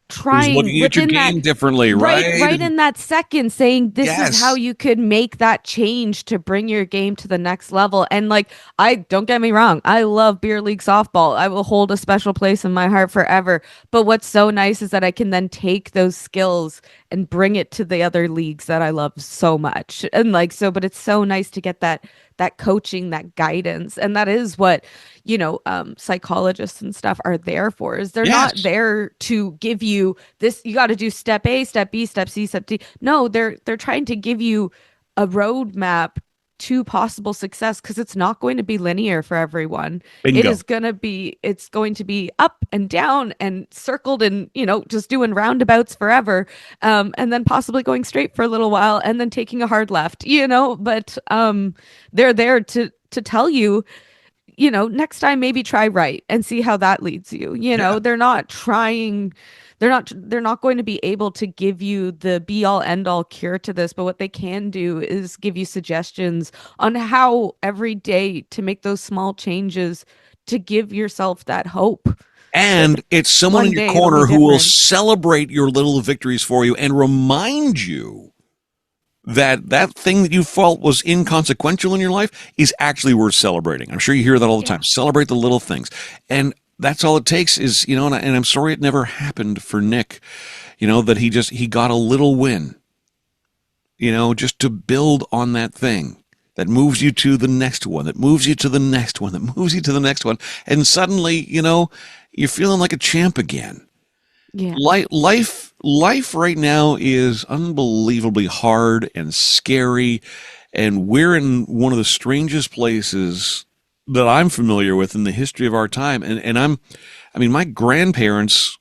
Who's trying looking at your within that, game differently, right? right in that second, saying this is how Yes. you could make that change to bring your game to the next level. And like, I don't get me wrong, I love beer league softball. I will hold a special place in my heart forever. But what's so nice is that I can then take those skills and bring it to the other leagues that I love so much. And like, so, but it's so nice to get that coaching, that guidance. And that is what, psychologists and stuff are there for, is they're not Yes. there to give you this, you got to do step A, step B, step C, step D. No, they're trying to give you a roadmap to possible success, because it's not going to be linear for everyone. Bingo. It's going to be up and down and circled and, just doing roundabouts forever. And then possibly going straight for a little while and then taking a hard left, but they're there to tell you, next time maybe try right and see how that leads you. Yeah. They're not going to be able to give you the be all end all cure to this, but what they can do is give you suggestions on how every day to make those small changes to give yourself that hope that And it's someone in one your day it'll be corner who will different. celebrate your little victories for you and remind you that that thing that you felt was inconsequential in your life is actually worth celebrating. I'm sure you hear that all the Yeah. time. Celebrate the little things. And that's all it takes is, and I'm sorry it never happened for Nick, that he got a little win, just to build on that thing that moves you to the next one, that moves you to the next one, that moves you to the next one. And suddenly, you're feeling like a champ again. Yeah. Life right now is unbelievably hard and scary, and we're in one of the strangest places that I'm familiar with in the history of our time. And my grandparents,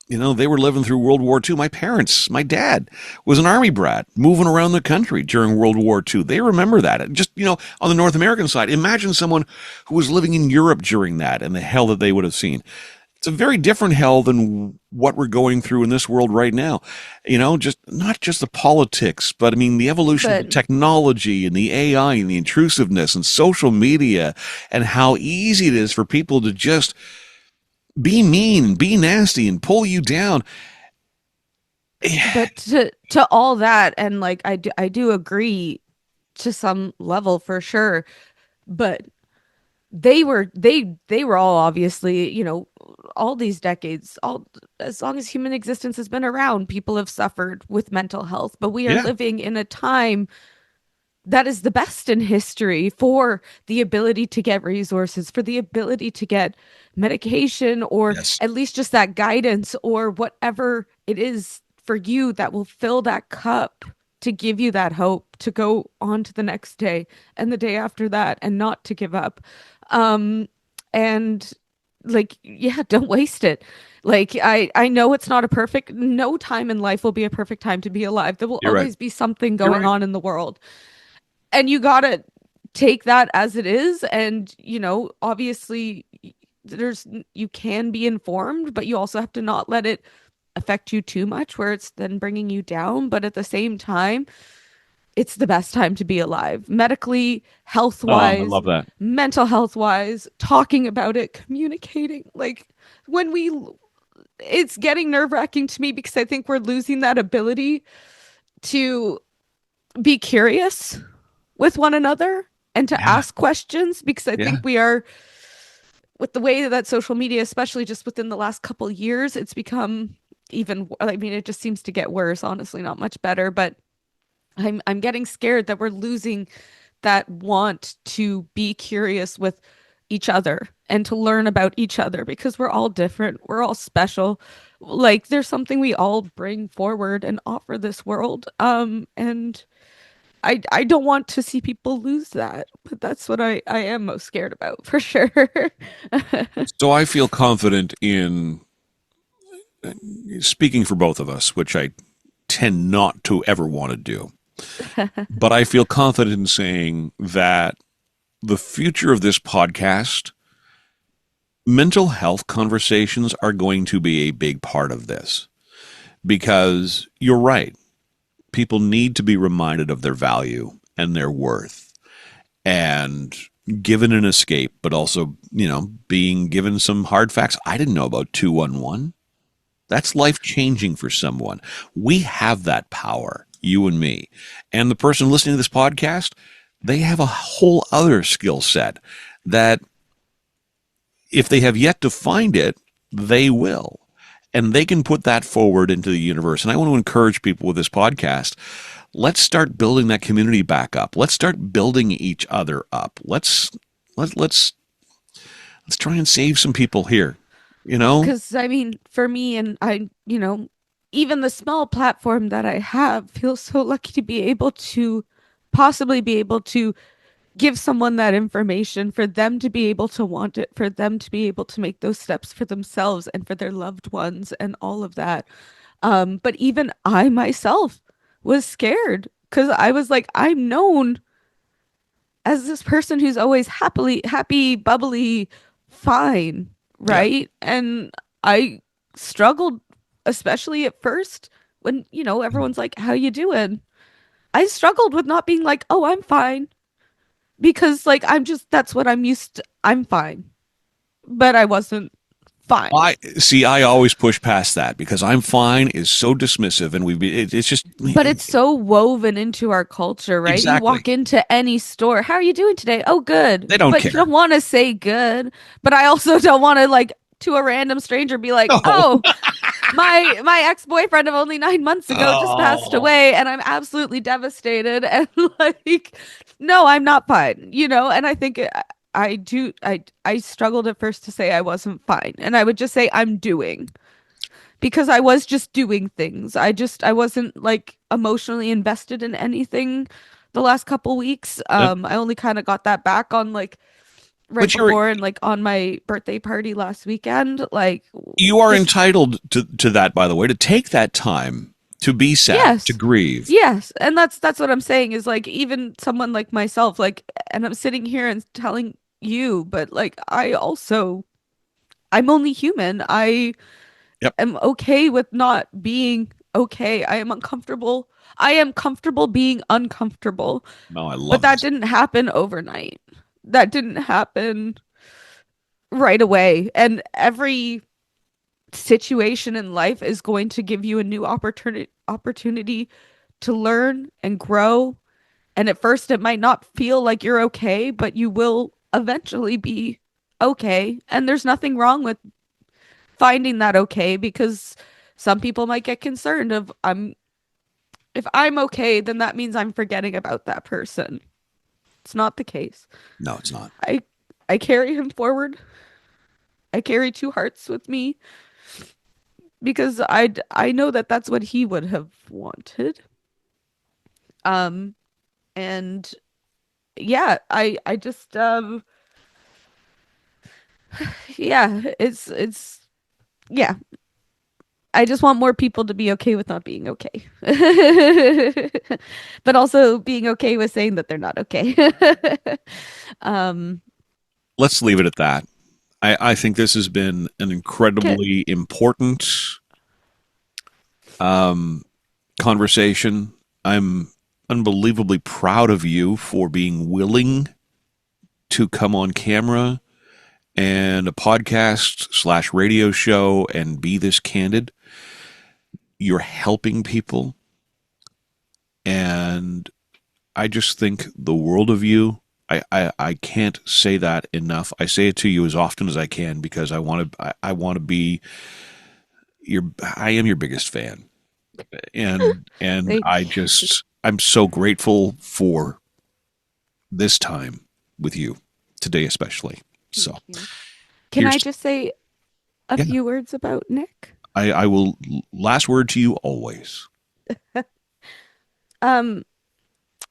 they were living through World War II. My dad was an army brat moving around the country during World War II. They remember that. And just, on the North American side, imagine someone who was living in Europe during that and the hell that they would have seen. It's a very different hell than what we're going through in this world right now. Just not just the politics, but I mean the evolution of the But technology and the AI and the intrusiveness and social media and how easy it is for people to just be mean and be nasty and pull you down. but to all that, and like, I do agree to some level for sure, but they were all obviously, all these decades, all as long as human existence has been around, people have suffered with mental health, but we are Yeah. living in a time that is the best in history for the ability to get resources, for the ability to get medication, or Yes. at least just that guidance, or whatever it is for you that will fill that cup to give you that hope to go on to the next day and the day after that and not to give up. Um, and like, yeah, don't waste it. Like I know it's not a perfect, no time in life will be a perfect time to be alive. There will You're right. always be something You're going right. on in the world, and you gotta take that as it is. And obviously there's you can be informed, but you also have to not let it affect you too much where it's then bringing you down. But at the same time, it's the best time to be alive, medically, health Oh, I wise, love that. mental health wise, talking about it, communicating. Like, when we it's getting nerve-wracking to me because I think we're losing that ability to be curious with one another and to Yeah. ask questions, because I Yeah. think we are, with the way that social media, especially just within the last couple years, it's become even, I mean, it just seems to get worse, honestly, not much better. But I'm getting scared that we're losing that want to be curious with each other and to learn about each other, because we're all different. We're all special. Like, there's something we all bring forward and offer this world. And I don't want to see people lose that, but that's what I am most scared about for sure. So I feel confident in speaking for both of us, which I tend not to ever want to do. But I feel confident in saying that the future of this podcast, mental health conversations are going to be a big part of this because you're right. People need to be reminded of their value and their worth and given an escape, but also, being given some hard facts. I didn't know about 211. That's life changing for someone. We have that power, you and me. And the person listening to this podcast, they have a whole other skill set that if they have yet to find it, they will. And they can put that forward into the universe. And I want to encourage people with this podcast. Let's start building that community back up. Let's start building each other up. Let's try and save some people here. You know? Because I mean, for me, and even the small platform that I have, feels so lucky to be able to possibly be able to give someone that information, for them to be able to want it, for them to be able to make those steps for themselves and for their loved ones and all of that. But even I myself was scared because I was like, I'm known as this person who's always happy, bubbly, fine, Yeah. right? And I struggled, especially at first when, everyone's like, how you doing? I struggled with not being like, oh, I'm fine, because like that's what I'm used to. I'm fine. But I wasn't fine. I see. I always push past that because I'm fine is so dismissive, and it's just But it's so woven into our culture, right? You exactly. walk into any store, how are you doing today? Oh, good. They don't But you care. don't want to say good. But I also don't want to, like, to a random stranger be like, No. oh, my ex-boyfriend of only 9 months ago just passed Oh. away and I'm absolutely devastated. And like, no, I'm not fine, And I think I struggled at first to say I wasn't fine. And I would just say I'm doing, because I was just doing things. I wasn't like emotionally invested in anything the last couple weeks. Yeah. I only kind of got that back on, like, right But before and like on my birthday party last weekend. Like, you are just, entitled to that, by the way, to take that time to be sad, to yes. grieve. Yes. And that's what I'm saying, is like, even someone like myself, like, and I'm sitting here and telling you, but like, I'm only human. I Yep. am okay with not being okay. I am uncomfortable. I am comfortable being uncomfortable. No, I But love that this. didn't happen overnight. That didn't happen right away. And every situation in life is going to give you a new opportunity to learn and grow. And at first it might not feel like you're okay, but you will eventually be okay. And there's nothing wrong with finding that okay, because some people might get concerned of, If I'm okay, then that means I'm forgetting about that person. It's not the case. No, it's not. I I carry him forward. I carry two hearts with me because I know that that's what he would have wanted. Um and yeah, I just yeah, it's yeah. I just want more people to be okay with not being okay. But also being okay with saying that they're not okay. um Let's leave it at that. I think this has been an okay. incredibly important um, conversation. I'm unbelievably proud of you for being willing to come on camera and a podcast slash radio show and be this candid. You're helping people. And I just think the world of you. I can't say that enough. I say it to you as often as I can because I want to be your I am your biggest fan. And Thank you. I'm so grateful for this time with you today especially. Thank So you. Can I here's just say a yeah, few words about Nick? I will last word to you always. Um,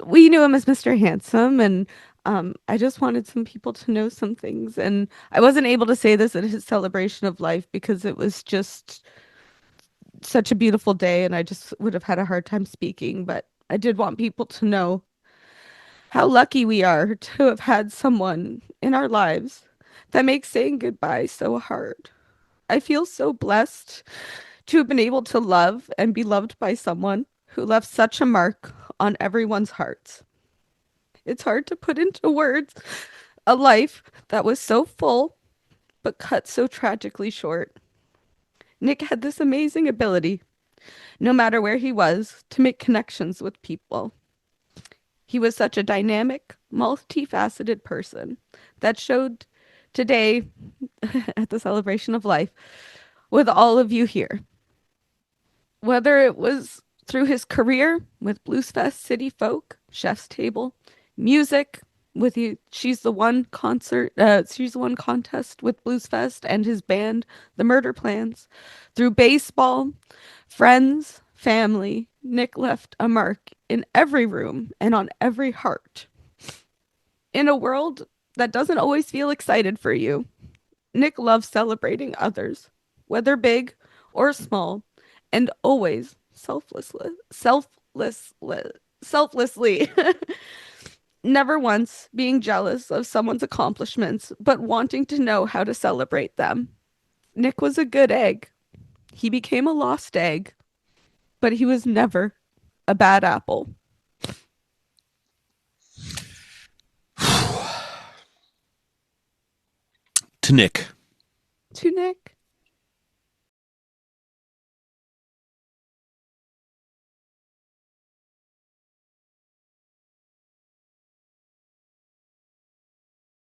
we knew him as Mr. Handsome, and I just wanted some people to know some things. And I wasn't able to say this at his celebration of life because it was just such a beautiful day, and I just would have had a hard time speaking. But I did want people to know how lucky we are to have had someone in our lives that makes saying goodbye so hard. I feel so blessed to have been able to love and be loved by someone who left such a mark on everyone's hearts. It's hard to put into words a life that was so full but cut so tragically short. Nick had this amazing ability, no matter where he was, to make connections with people. He was such a dynamic, multifaceted person that showed today at the celebration of life with all of you here. Whether it was through his career with Bluesfest City Folk, Chef's Table, music with you, She's the One contest with Bluesfest and his band, The Murder Plans, through baseball, friends, family, Nick left a mark in every room and on every heart. In a world that doesn't always feel excited for you, Nick loves celebrating others, whether big or small, and always selflessly. Never once being jealous of someone's accomplishments, but wanting to know how to celebrate them. Nick was a good egg. He became a lost egg, but he was never a bad apple. To Nick, To Nick,